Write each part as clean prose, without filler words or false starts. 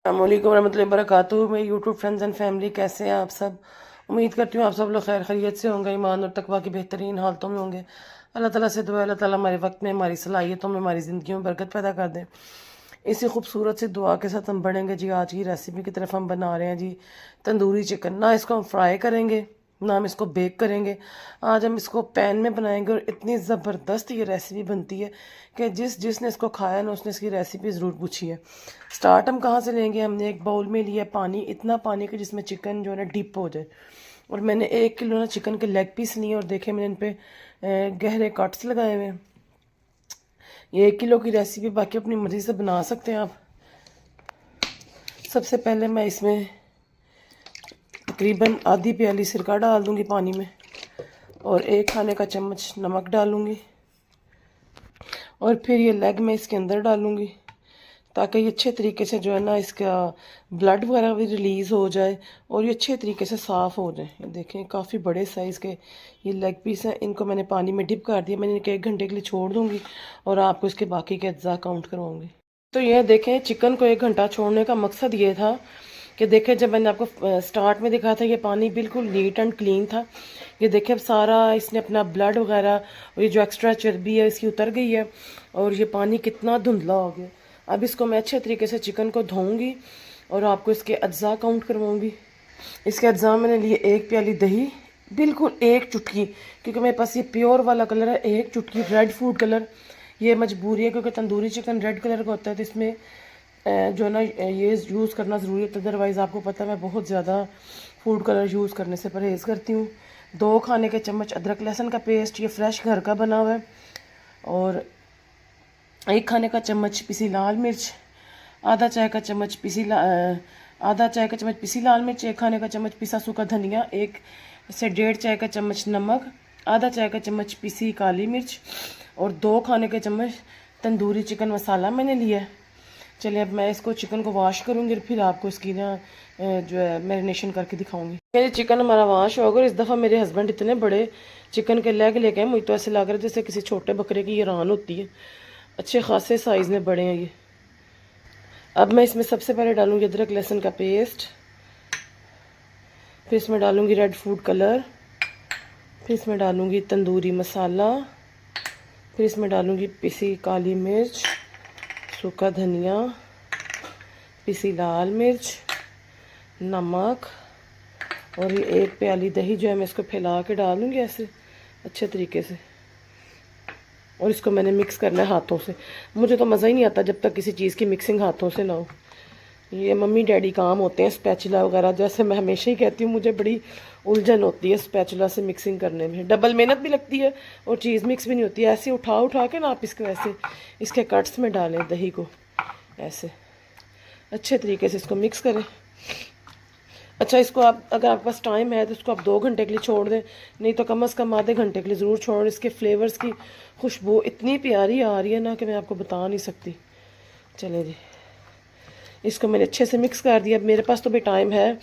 अस्सलामुअलैकुम रहमतुल्लाहि व बरकातुहू। मेरे यूट्यूब फ्रेंड्स एंड फैमिली, कैसे हैं आप सब। उम्मीद करती हूँ आप सब लोग खैर खैरियत से होंगे, ईमान और तकवा की बेहतरीन हालतों में होंगे। अल्लाह ताला से दुआ, अल्लाह ताला हमारे वक्त में, हमारी सलाहियतों में, हमारी ज़िंदगी में बरकत पैदा कर दें। इसी खूबसूरत सी दुआ के साथ हम बढ़ेंगे जी। आज की रेसिपी की तरफ हम बना रहे हैं जी तंदूरी चिकन। ना इसको हम फ्राई करेंगे, ना हम इसको बेक करेंगे। आज हम इसको पैन में बनाएंगे और इतनी ज़बरदस्त ये रेसिपी बनती है कि जिसने इसको खाया ना उसने इसकी रेसिपी ज़रूर पूछी है। स्टार्ट हम कहाँ से लेंगे। हमने एक बाउल में लिया पानी, इतना पानी कि जिसमें चिकन जो है ना डिप हो जाए। और मैंने 1 किलो ना चिकन के लेग पीस लिए और देखे मैंने इन पर गहरे कट्स लगाए हुए हैं। ये 1 किलो की रेसिपी, बाकी अपनी मर्ज़ी से बना सकते हैं आप। सबसे पहले मैं इसमें तकरीबन आधी प्याली सिरका डाल दूंगी पानी में, और 1 खाने का चम्मच नमक डालूंगी, और फिर ये लेग में इसके अंदर डालूंगी ताकि ये अच्छे तरीके से जो है ना इसका ब्लड वगैरह भी रिलीज़ हो जाए और ये अच्छे तरीके से साफ़ हो जाए। ये देखें काफ़ी बड़े साइज़ के ये लेग पीस हैं। इनको मैंने पानी में डिप कर दिया। मैंने इनके 1 घंटे के लिए छोड़ दूंगी और आपको इसके बाकी के अज्जा काउंट करवाऊंगी। तो ये देखें चिकन को 1 घंटा छोड़ने का मकसद ये था कि देखें जब मैंने आपको स्टार्ट में दिखाया था ये पानी बिल्कुल नीट एंड क्लीन था। ये देखें अब सारा इसने अपना ब्लड वगैरह और ये जो एक्स्ट्रा चर्बी है इसकी उतर गई है और ये पानी कितना धुंधला हो गया। अब इसको मैं अच्छे तरीके से चिकन को धोऊंगी और आपको इसके अज्जा काउंट करवाऊंगी। इसके अज्जा मैंने लिए 1 प्याली दही, बिल्कुल 1 चुटकी, क्योंकि मेरे पास ये प्योर वाला कलर है, 1 चुटकी रेड फूड कलर। ये मजबूरी है क्योंकि तंदूरी चिकन रेड कलर का होता है, तो इसमें जो है ना ये यूज़ करना ज़रूरी है। अदरवाइज़ आपको पता है मैं बहुत ज़्यादा फूड कलर यूज़ करने से परहेज़ करती हूँ। 2 खाने के चम्मच अदरक लहसुन का पेस्ट, ये फ्रेश घर का बना हुआ है, और 1 खाने का चम्मच पिसी लाल मिर्च, आधा चाय का चम्मच पिसी लाल मिर्च, 1 खाने का चम्मच पिसा सूखा धनिया, 1 से 1.5 चाय का चम्मच नमक, आधा चाय का चम्मच पिसी काली मिर्च, और 2 खाने के चम्मच तंदूरी चिकन मसाला मैंने लिया है। चलिए अब मैं इसको चिकन को वॉश करूँगी और फिर आपको इसकी ना जो है मैरिनेशन करके दिखाऊंगी। ये चिकन हमारा वॉश होगा। इस दफ़ा मेरे हस्बैंड इतने बड़े चिकन के लेग लेके आए, मुझे तो ऐसे लग रहा है जैसे किसी छोटे बकरे की ये रान होती है। अच्छे खासे साइज़ में बड़े हैं ये। अब मैं इसमें सबसे पहले डालूंगी अदरक लहसुन का पेस्ट, फिर इसमें डालूंगी रेड फूड कलर, फिर इसमें डालूंगी तंदूरी मसाला, फिर इसमें डालूंगी पिसी काली मिर्च, सूखा धनिया, पिसी लाल मिर्च, नमक, और ये 1 प्याली दही जो है मैं इसको फैला के डाल दूँगी ऐसे अच्छे तरीके से। और इसको मैंने मिक्स करना है हाथों से। मुझे तो मज़ा ही नहीं आता जब तक किसी चीज़ की मिक्सिंग हाथों से ना हो। ये मम्मी डैडी काम होते हैं स्पैचुला वगैरह, जैसे मैं हमेशा ही कहती हूँ मुझे बड़ी उलझन होती है स्पैचुला से मिक्सिंग करने में। डबल मेहनत भी लगती है और चीज़ मिक्स भी नहीं होती है। ऐसे उठा उठा के ना आप इसको ऐसे इसके कट्स में डालें दही को, ऐसे अच्छे तरीके से इसको मिक्स करें। अच्छा, इसको आप अगर आपके पास टाइम है तो इसको आप 2 घंटे के लिए छोड़ दें, नहीं तो कम से कम आधे घंटे के लिए ज़रूर छोड़ें। इसके फ्लेवर्स की खुशबू इतनी प्यारी आ रही है ना कि मैं आपको बता नहीं सकती। चलें जी, इसको मैंने अच्छे से मिक्स कर दिया। अब मेरे पास तो भी टाइम है,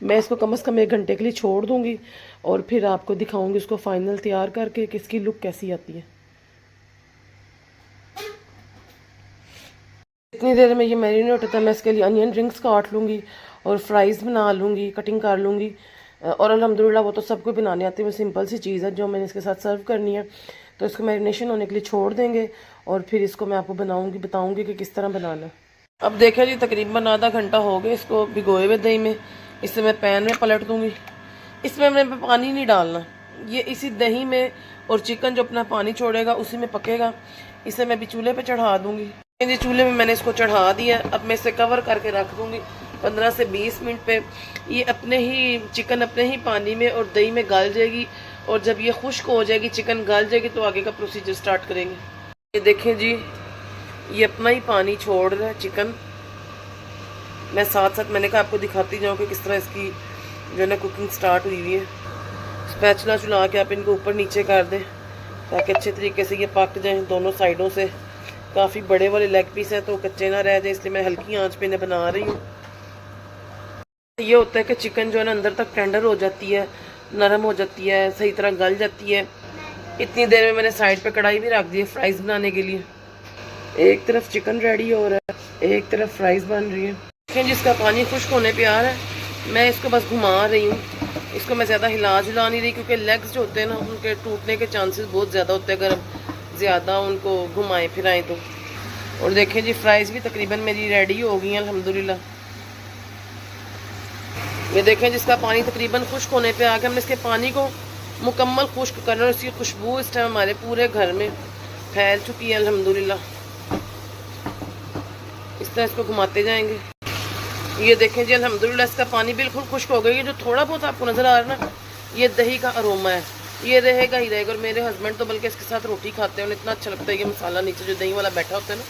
मैं इसको कम से कम 1 घंटे के लिए छोड़ दूँगी और फिर आपको दिखाऊँगी उसको फाइनल तैयार करके कि इसकी लुक कैसी आती है। इतनी देर में ये मैरिनेट होता है, मैं इसके लिए अनियन रिंग्स काट लूँगी और फ्राइज़ बना लूँगी, कटिंग कर लूँगी। और अल्हम्दुलिल्लाह वो तो सबको बनाने आती है, वो सिंपल सी चीज़ है जो मैंने इसके साथ सर्व करनी है। तो इसको मैरिनेशन होने के लिए छोड़ देंगे और फिर इसको मैं आपको बताऊँगी कि किस तरह बनाना है। अब देखिए जी, तकरीबन आधा घंटा हो गया इसको भिगोए हुए दही में। इसे मैं पैन में पलट दूँगी। इसमें मैंने पानी नहीं डालना, ये इसी दही में और चिकन जो अपना पानी छोड़ेगा उसी में पकेगा। इसे मैं भी चूल्हे पे चढ़ा दूँगी। जी चूल्हे में मैंने इसको चढ़ा दिया। अब मैं इसे कवर करके रख दूँगी 15 से 20 मिनट पे। ये अपने ही चिकन अपने ही पानी में और दही में गल जाएगी, और जब ये खुश्क हो जाएगी, चिकन गल जाएगी, तो आगे का प्रोसीजर स्टार्ट करेंगे। ये देखें जी, ये अपना ही पानी छोड़ रहा है चिकन। मैं साथ साथ मैंने कहा आपको दिखाती जाऊँ कि किस तरह इसकी जो है ना कुकिंग स्टार्ट हुई हुई है। स्पैचुला चला के आप इनको ऊपर नीचे कर दें ताकि अच्छे तरीके से ये पक जाएँ दोनों साइडों से। काफ़ी बड़े वाले लेग पीस हैं तो कच्चे ना रह जाए, इसलिए मैं हल्की आंच पे इन्हें बना रही हूँ। ये होता है कि चिकन जो है ना अंदर तक टेंडर हो जाती है, नरम हो जाती है, सही तरह गल जाती है। इतनी देर में मैंने साइड पे कढ़ाई भी रख दी है फ्राइज़ बनाने के लिए। एक तरफ चिकन रेडी हो रहा है, एक तरफ फ्राइज़ बन रही है। देखें जिसका पानी खुश्क होने पे आ रहा है, मैं इसको बस घुमा रही हूँ। इसको मैं ज़्यादा हिला जुला नहीं रही, क्योंकि लेग्स जो होते हैं ना उनके टूटने के चांसेस बहुत ज़्यादा होते हैं अगर हम ज़्यादा उनको घुमाएं फिराएं तो। और देखें जी फ्राइज़ भी तकरीबन मेरी रेडी हो गई हैं अल्हम्दुलिल्लाह। ये देखें जिसका पानी तकरीबन खुश्क होने पे आ गया, हमने इसके पानी को मुकम्मल खुश्क करना और इसकी खुशबू इस टाइम हमारे पूरे घर में फैल चुकी है अल्हम्दुलिल्लाह। इस तरह इसको घुमाते जाएंगे। ये देखें जी अल्हम्दुलिल्लाह इसका पानी बिल्कुल खुश्क हो गया। ये जो थोड़ा बहुत आपको नज़र आ रहा है ना, ये दही का अरोमा है, ये रहेगा ही रहेगा। और मेरे हस्बैंड तो बल्कि इसके साथ रोटी खाते हैं, उन्हें इतना अच्छा लगता है ये मसाला नीचे जो दही वाला बैठा होता है ना।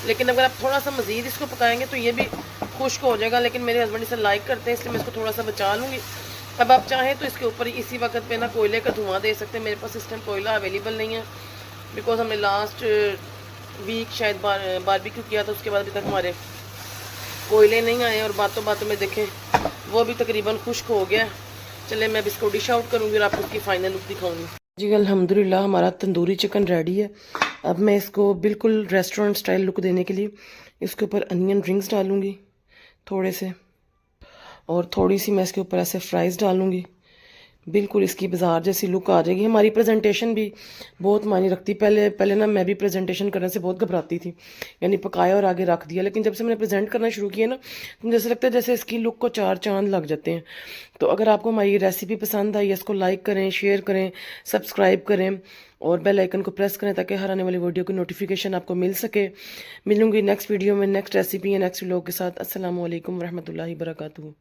लेकिन अगर आप थोड़ा सा मज़ीद इसको पकाएंगे तो ये भी खुश्क हो जाएगा, लेकिन मेरे हस्बैंड इसे लाइक करते हैं इसलिए मैं इसको थोड़ा सा बचा लूँगी। अब आप चाहें तो इसके ऊपर इसी वक्त पे ना कोयले का धुआं दे सकते हैं। मेरे पास इस टाइम कोयला अवेलेबल नहीं है, बिकॉज हमने लास्ट वीक शायद बारबेक्यू किया था, उसके बाद अभी तक हमारे कोयले नहीं आए। और बातों बातों में देखें वो भी तकरीबन खुश्क हो गया। चले मैं अब इसको डिश आउट करूँगी और आपको उसकी फ़ाइनल लुक दिखाऊँगी। जी अल्हम्दुलिल्लाह हमारा तंदूरी चिकन रेडी है। अब मैं इसको बिल्कुल रेस्टोरेंट स्टाइल लुक देने के लिए इसके ऊपर अनियन रिंग्स डालूँगी थोड़े से, और थोड़ी सी मैं इसके ऊपर ऐसे फ्राइज़ डालूँगी। बिल्कुल इसकी बाज़ार जैसी लुक आ जाएगी। हमारी प्रेजेंटेशन भी बहुत मायने रखती। पहले ना मैं भी प्रेजेंटेशन करने से बहुत घबराती थी, यानी पकाया और आगे रख दिया। लेकिन जब से मैंने प्रेजेंट करना शुरू किया ना, तो मुझे ऐसा लगता है जैसे इसकी लुक को चार चांद लग जाते हैं। तो अगर आपको हमारी रेसिपी पसंद आई है, इसको लाइक करें, शेयर करें, सब्सक्राइब करें और बेल आइकन को प्रेस करें ताकि हर आने वाली वीडियो की नोटिफिकेशन आपको मिल सके। मिलूंगी नेक्स्ट वीडियो में नेक्स्ट रेसिपी या नेक्स्ट व्लॉग के साथ। अस्सलामु अलैकुम रहमतुल्लाहि बरकातुहू।